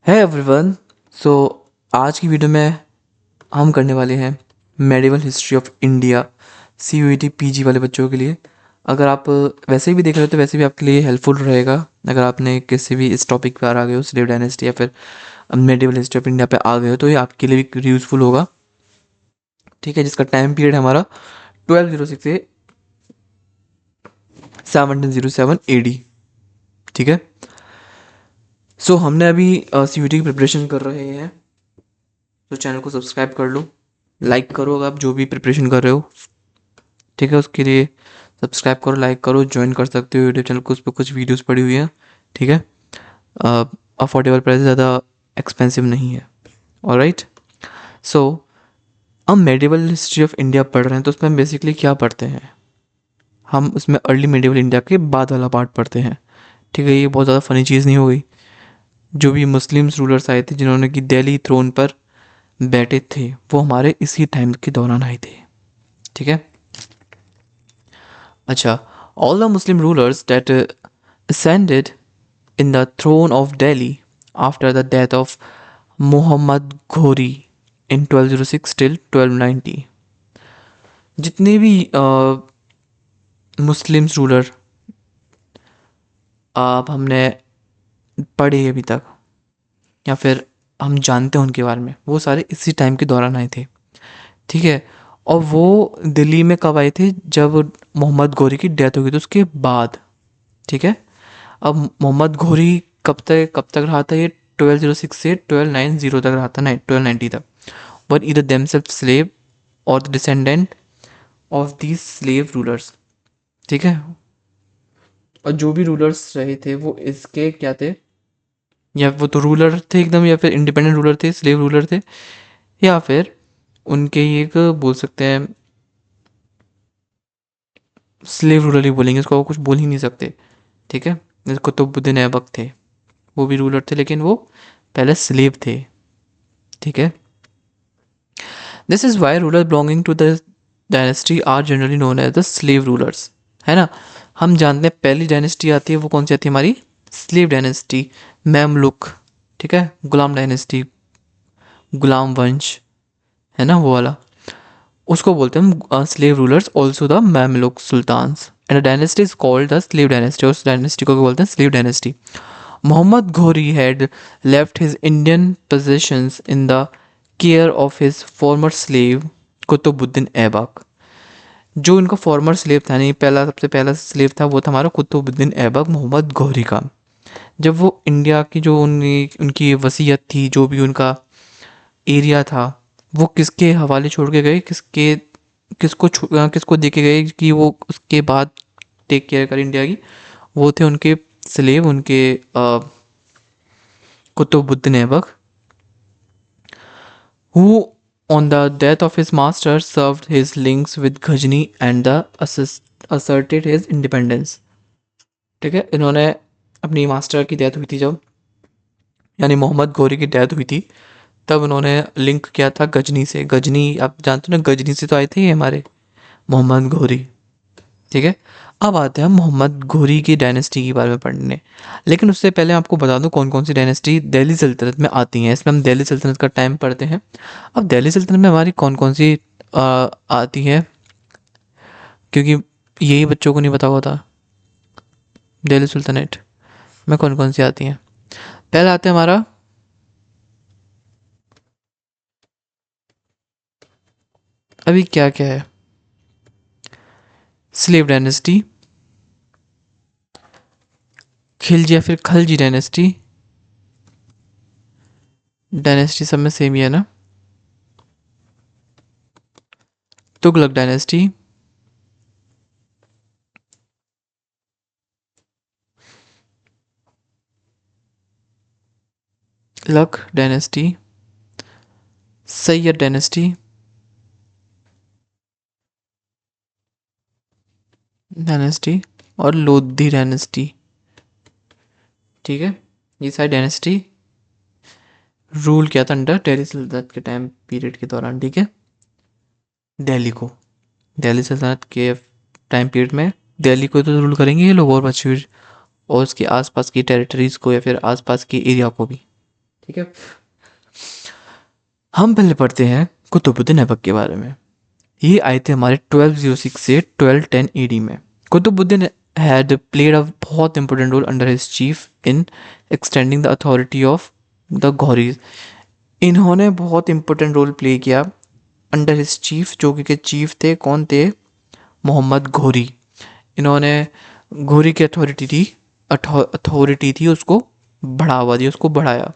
है एवरीवन। सो आज की वीडियो में हम करने वाले हैं medieval history of India CUET PG वाले बच्चों के लिए। अगर आप वैसे भी देख रहे हो तो वैसे भी आपके लिए हेल्पफुल रहेगा। अगर आपने किसी भी इस टॉपिक पर आ गए हो, स्लेव डायनेस्टी या फिर मेडिवल हिस्ट्री ऑफ इंडिया पे आ गए हो, तो ये आपके लिए भी यूज़फुल होगा। ठीक है, जिसका टाइम पीरियड हमारा 1206 से 1707 AD। ठीक है, सो हमने अभी CUET की प्रिपरेशन कर रहे हैं, तो चैनल को सब्सक्राइब कर लो, लाइक करो अगर आप जो भी प्रिपरेशन कर रहे हो। ठीक है, उसके लिए सब्सक्राइब करो, लाइक करो, ज्वाइन कर सकते हो यूट्यूब चैनल को, उस पर कुछ वीडियोस पड़ी हुई हैं। ठीक है, अफोर्डेबल प्राइस, ज़्यादा एक्सपेंसिव नहीं है। ऑलराइट, सो हम मेडिवल हिस्ट्री ऑफ इंडिया पढ़ रहे हैं, तो उसमें हम बेसिकली क्या पढ़ते हैं? हम उसमें अर्ली मेडिवल इंडिया के बाद वाला पार्ट पढ़ते हैं। ठीक है, ये बहुत ज़्यादा फ़नी चीज़ नहीं हो गई। जो भी मुस्लिम्स रूलर्स आए थे जिन्होंने कि दिल्ली थ्रोन पर बैठे थे, वो हमारे इसी टाइम के दौरान आए थे। ठीक है, अच्छा, all the Muslim rulers that ascended in the throne of Delhi after the death of Muhammad Ghori in 1206 till 1290, जितने भी मुस्लिम्स रूलर आप हमने पढ़े अभी तक या फिर हम जानते हैं उनके बारे में, वो सारे इसी टाइम के दौरान आए थे। ठीक है, और वो दिल्ली में कब आए थे? जब मोहम्मद घोरी की डेथ हो गई थी उसके बाद। ठीक है, अब मोहम्मद घोरी कब तक रहा था? ये 1206 से 1290 तक रहा था, नहीं 1290 तक। वर इधर देमसेल्फ स्लेव और the descendant of these slave rulers. ठीक है, और जो भी रूलर्स रहे थे वो इसके क्या थे? या वो तो रूलर थे एकदम, या फिर इंडिपेंडेंट रूलर थे, स्लेव रूलर थे, या फिर उनके ही एक बोल सकते हैं स्लेव रूलर ही बोलेंगे इसको, कुछ बोल ही नहीं सकते। ठीक है, जैसे कुतुबुद्दीन ऐबक थे, वो भी रूलर थे लेकिन वो पहले स्लेव थे। ठीक है, this is why ruler belonging to the dynasty are generally known as the slave rulers. है ना, हम जानते हैं पहली डायनेस्टी आती है, वो कौन सी आती है? हमारी स्लेव डायनेस्टी, मैमलुक। ठीक है, गुलाम डायनेस्टी, गुलाम वंश, है ना वो वाला, उसको बोलते हैं हम slave rulers, also the Mamluk sultans. And dynasty is called the slave dynasty, उस डायनेस्टी को बोलते हैं slave dynasty. Muhammad Ghori had left his Indian possessions in the care of his former slave Qutbuddin Aibak. जो इनका फॉर्मर स्लेव था, नहीं पहला, सबसे पहला स्लेव था, वो था हमारा कुतुबुद्दीन ऐबक मोहम्मद घोरी का। जब वो इंडिया की जो उनकी वसीयत थी, जो भी उनका एरिया था, वो किसके हवाले छोड़ के गए, किसको दे के गए कि वो उसके बाद टेक केयर कर इंडिया की? वो थे उनके स्लेव, उनके Qutubuddin Aibak, who on the death of his master served his links with Ghazni and asserted his independence। ठीक है, इन्होंने अपनी मास्टर की डेथ हुई थी जब, यानी मोहम्मद घोरी की डेथ हुई थी, तब उन्होंने लिंक किया था गजनी से। गजनी आप जानते हो ना, गजनी से तो आए थे ये हमारे मोहम्मद घोरी। ठीक है, अब आते हैं हम मोहम्मद घोरी की डायनेस्टी के बारे में पढ़ने, लेकिन उससे पहले आपको बता दूं कौन कौन सी डायनेस्टी दिल्ली सल्तनत में आती हैं। इसमें हम दिल्ली सल्तनत का टाइम पढ़ते हैं। अब दिल्ली सल्तनत में हमारी कौन कौन सी आती है, क्योंकि यही बच्चों को नहीं पता होता दिल्ली सुल्तनत में कौन कौन सी आती हैं। पहला आता है हमारा अभी क्या क्या है, स्लेव डायनेस्टी, खिलजी या फिर खलजी डायनेस्टी। डायनेस्टी सब में सेम ही है ना। Tughlaq dynasty, luck dynasty, Syed dynasty, और लोधी डायनेस्टी। ठीक है, ये सारी डायनेस्टी रूल किया था अंडर दिल्ली सल्तनत के टाइम पीरियड के दौरान। ठीक है, दिल्ली सल्तनत के टाइम पीरियड में दिल्ली को तो रूल करेंगे ये लोग, और मशहूर और उसके आसपास की टेरिटरीज को या फिर आसपास के एरिया को भी। ठीक है, हम पहले पढ़ते हैं कुतुबुद्दीन ऐबक के बारे में। ये आए थे हमारे 1206 से 1210 AD में। कुतुबुद्दीन हैड प्लेड अ बहुत important role under his chief in extending the authority of the Ghoris. इन्होंने बहुत इंपॉर्टेंट रोल प्ले किया अंडर हिज चीफ, जो कि चीफ थे, कौन थे? मोहम्मद घोरी। इन्होंने घोरी की अथॉरिटी थी उसको बढ़ावा दिया, उसको बढ़ाया।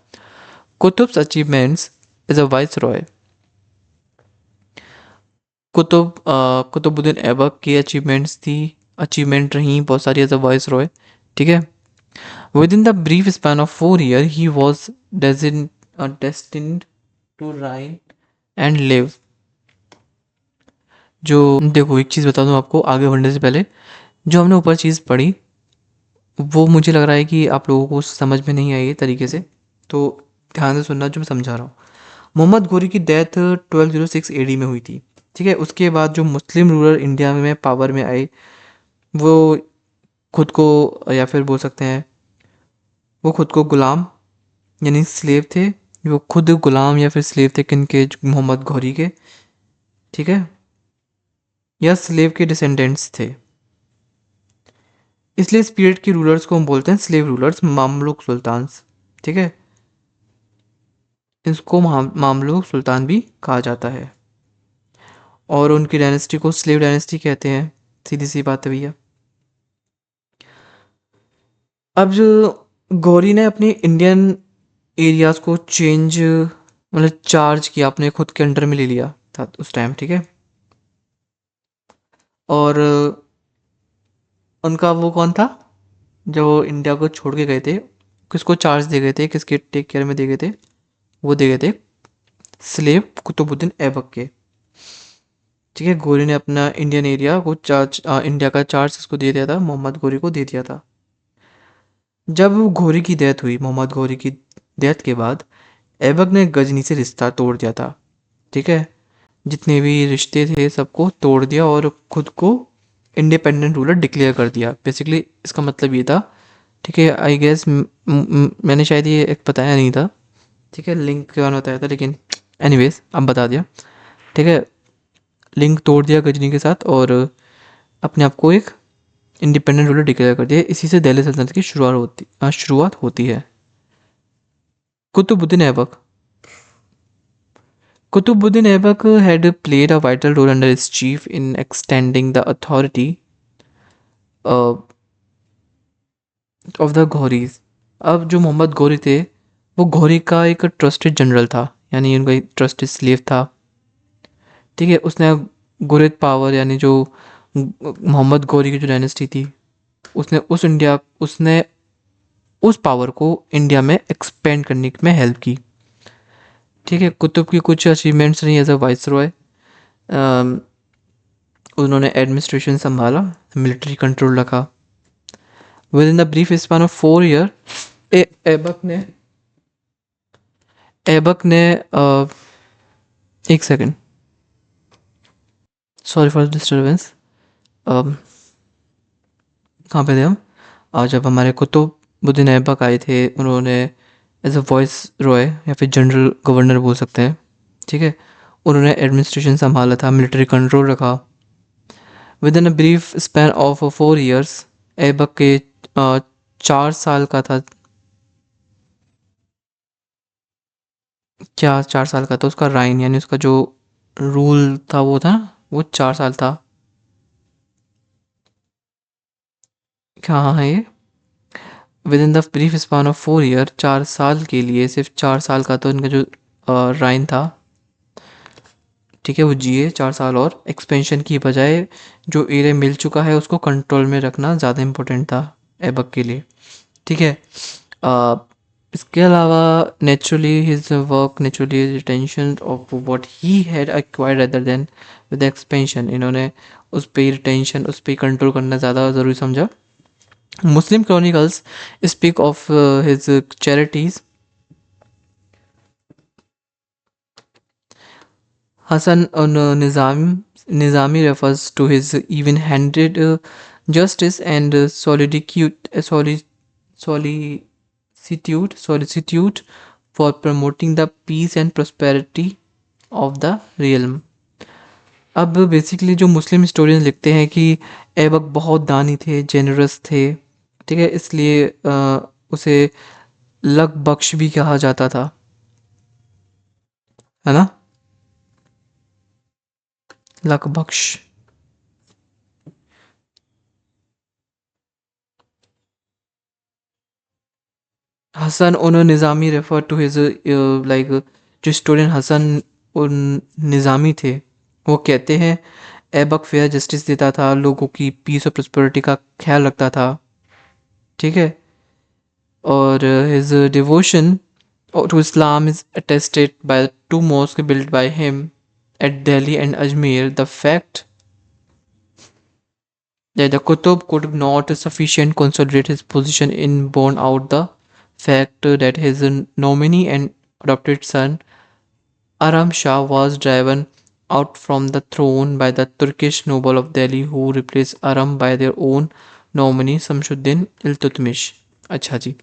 Qutub's achievements as a viceroy. Qutbuddin Aibak की अचीवमेंट रही बहुत सारी एज अ वाइस रॉय। ठीक है, within the brief span of 4 years he was destined to reign and live. जो देखो, एक चीज़ बता दूं आपको आगे बढ़ने से पहले, जो हमने ऊपर चीज़ पढ़ी वो मुझे लग रहा है कि आप लोगों को समझ में नहीं आई है तरीके से, तो ध्यान से सुनना जो मैं समझा रहा हूँ। मोहम्मद घोरी की डेथ 1206 AD में हुई थी। ठीक है, उसके बाद जो मुस्लिम रूलर इंडिया में पावर में आए, वो खुद को, या फिर बोल सकते हैं वो खुद को गुलाम यानी स्लेव थे। वो खुद गुलाम या फिर स्लेव थे किनके? मोहम्मद घोरी के। ठीक है, या स्लेव के डिसेंडेंट्स थे। इसलिए इस पीरियड के रूलर्स को हम बोलते हैं स्लेव रूलर्स, मामलुक सुल्तान्स। ठीक है, इसको मामलुक सुल्तान भी कहा जाता है, और उनकी डायनेस्टी को स्लेव डायनेस्टी कहते हैं। सीधी सी बात है भैया। अब जो गौरी ने अपने इंडियन एरियाज को मतलब चार्ज किया, अपने खुद के अंडर में ले लिया था उस टाइम। ठीक है, और उनका वो कौन था जो इंडिया को छोड़ के गए थे? किसको चार्ज दे गए थे, किसके टेक केयर में दे गए थे? वो दे गए थे स्लेव कुतुबुद्दीन ऐबक के। ठीक है, गौरी ने अपना इंडियन एरिया को इंडिया का चार्ज इसको दे दिया था, मोहम्मद गौरी को दे दिया था। जब घोरी की डेथ हुई, मोहम्मद घोरी की डेथ के बाद ऐबक ने गजनी से रिश्ता तोड़ दिया था। ठीक है, जितने भी रिश्ते थे सबको तोड़ दिया और खुद को इंडिपेंडेंट रूलर डिक्लेयर कर दिया। बेसिकली इसका मतलब ये था। ठीक है, आई गेस मैंने शायद ये एक बताया नहीं था। ठीक है, लिंक के बारे में बताया था, लेकिन एनीवेज अब बता दिया। ठीक है, लिंक तोड़ दिया गजनी के साथ और अपने आप को एक इंडिपेंडेंट रूलर डिक्लेयर कर दिया। इसी से दिल्ली सल्तनत की शुरुआत होती है। Qutubuddin Aibak Qutbuddin Aibak had played a vital role under his chief in extending the authority uh, of the Ghouris। अब जो मोहम्मद गौरी थे वो घोरी का एक ट्रस्टेड जनरल था, यानी उनका एक ट्रस्टेड स्लेव था। ठीक है, उसने गुरिद पावर यानी जो मोहम्मद गौरी की जो डायनेस्टी थी, उसने उस पावर को इंडिया में एक्सपेंड करने में हेल्प की। ठीक है, कुतुब की कुछ अचीवमेंट्स रही एज अ वाइस रॉय। उन्होंने एडमिनिस्ट्रेशन संभाला, मिलिट्री कंट्रोल रखा। With in the brief span of 4 year Aibak ने एक सेकेंड, सॉरी फॉर डिस्टर्बेंस। कहाँ पे थे हम? जब हमारे कुतुबुद्दीन ऐबक आए थे, उन्होंने एज अ वॉइस रॉय या फिर जनरल गवर्नर बोल सकते हैं। ठीक है, उन्होंने एडमिनिस्ट्रेशन संभाला था, मिलिट्री कंट्रोल रखा। With in a brief span of 4 years Aibak के 4 साल का था। क्या 4 साल का था उसका राइन, यानी उसका जो रूल था वो था, वो 4 साल था। कहाँ है ये? With in the brief span of 4 year, 4 साल के लिए, सिर्फ 4 साल का तो इनका जो राइन था। ठीक है, वो जिए 4 साल, और एक्सपेंशन की बजाय जो एरिया मिल चुका है उसको कंट्रोल में रखना ज़्यादा इम्पोर्टेंट था ऐबक के लिए। ठीक है, अ, इसके अलावा naturally retention of what he had acquired other than with expansion. इन्होंने उस पे रिटेंशन, उस पे कंट्रोल करना ज़्यादा ज़रूरी समझा। Muslim chronicles speak of his charities. Hassan Nizami refers to his even-handed justice and solicitude for promoting the peace and prosperity of the realm. अब बेसिकली जो मुस्लिम हिस्टोरियन लिखते हैं कि ऐबक बहुत दानी थे, जेनरस थे, ठीक है, इसलिए उसे लक बख्श भी कहा जाता था, है ना, लक बख्श। हसन उन निज़ामी रेफर टू हिज लाइक, जो हिस्टोरियन हसन उन निज़ामी थे, वो कहते हैं ऐबक फेयर जस्टिस देता था, लोगों की पीस और प्रॉस्पेरिटी का ख्याल रखता था, ठीक है। और his devotion to Islam is attested by the two mosques built by him at Delhi and Ajmer. The fact that the Qutb could not sufficient consolidate his position in borne out the fact that his nominee and adopted son Aram Shah was driven out from the throne by the Turkish noble of Delhi who replaced Aram by their own nominee Samshuddin Iltutmish। अच्छा जी,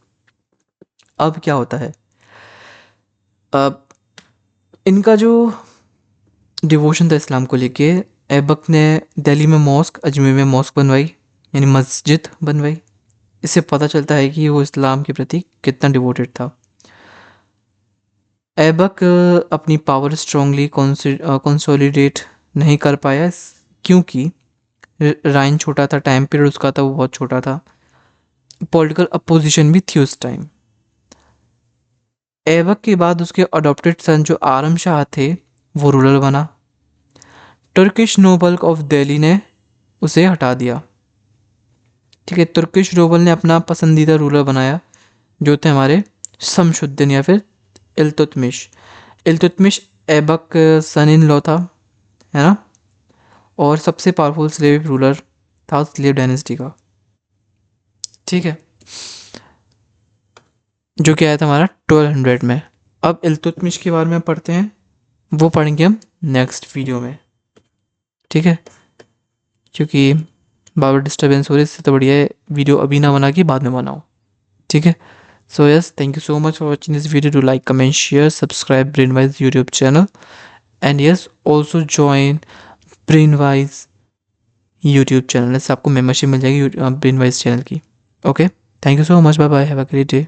अब क्या होता है, अब इनका जो devotion था इस्लाम को लेके, ऐबक ने दिल्ली में मॉस्क, अजमेर में मॉस्क बनवाई, यानी मस्जिद बनवाई। इससे पता चलता है कि वो इस्लाम के प्रति कितना डिवोटेड था। ऐबक अपनी पावर स्ट्रांगली कंसोलिडेट नहीं कर पाया, क्योंकि राइन छोटा था, टाइम पीरियड उसका था वो बहुत छोटा था, पॉलिटिकल अपोजिशन भी थी उस टाइम। ऐबक के बाद उसके अडॉप्टेड सन जो आरम शाह थे वो रूलर बना। टर्किश नोबल ऑफ दिल्ली ने उसे हटा दिया, ठीक है। तुर्किश नोबल ने अपना पसंदीदा रूलर बनाया, जो थे हमारे शमशुद्दीन या फिर इल्तुतमिश। इल्तुतमिश ऐबक सन इन लॉ था, है ना, और सबसे पावरफुल स्लेव रूलर था स्लेव डायनेस्टी का, ठीक है, जो कि आया था हमारा 1200 में। अब इल्तुतमिश के बारे में पढ़ते हैं, वो पढ़ेंगे हम नेक्स्ट वीडियो में, ठीक है, क्योंकि बार डिस्टर्बेंस हो रही है, इससे तो बढ़िया है वीडियो अभी ना बना के बाद में बनाओ, ठीक है। So yes, thank you so much for watching this video. Do like, comment, share, subscribe Brainwise YouTube channel, and yes, also join Brainwise YouTube channel. इससे आपको मेंबरशिप मिल जाएगी Brainwise चैनल की. Okay, thank you so much. Bye bye. Have a great day.